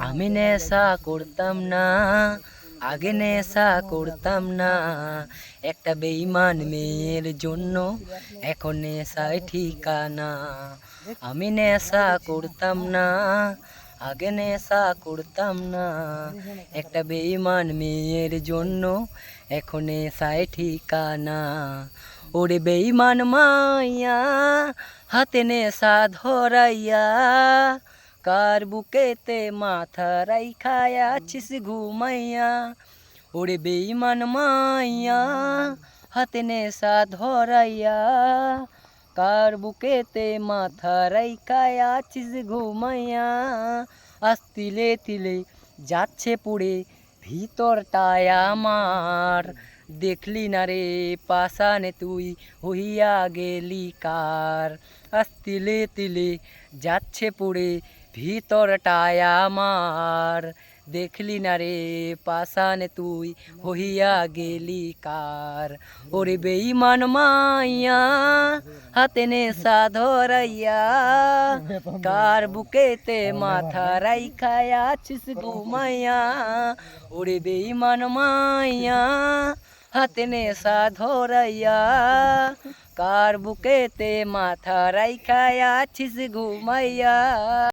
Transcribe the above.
আমি নেশা করতাম না, আগে নেশা করতাম না, একটা বেঈমান মেয়ের জন্য এখন নেশায় ঠিকানা। আমি নেশা করতাম না, আগে নেশা করতাম না, একটা বেঈমান মেয়ের জন্য এখন নেশায় ঠিকানা। ওরে বেঈমান মাইয়া হাতে নেশা ধরাইয়া, কার বুকেতে মাথা রাইখায় আছিস ঘুমাইয়া। ওরে বেঈমান মাইয়া হাতে নেশা ধরাইয়া, কার বুকেতে মাথা রাইখায় আছিস ঘুমাইয়া। আজ তিলে তিলে যাচ্ছে পুড়ে ভিতরটায় আমার, দেখলি না রে পাশানে তুই হইয়া গেলি কার। আজ তিলে তিলে যাচ্ছে পুড়ে ভিতরটায় আমার, দেখলি না রে পাশানে তুই হইয়া গেলি কার। ওরে বেঈমান মাইয়া হাতে নেশা ধরাইয়া, কার বুকেতে মাথা রাইখায় আছিস ঘুমাইয়া। ওরে বেঈমান মাইয়া হাতে নেশা ধরাইয়া, কার বুকেতে মাথা রাইখায় আছিস ঘুমাইয়া।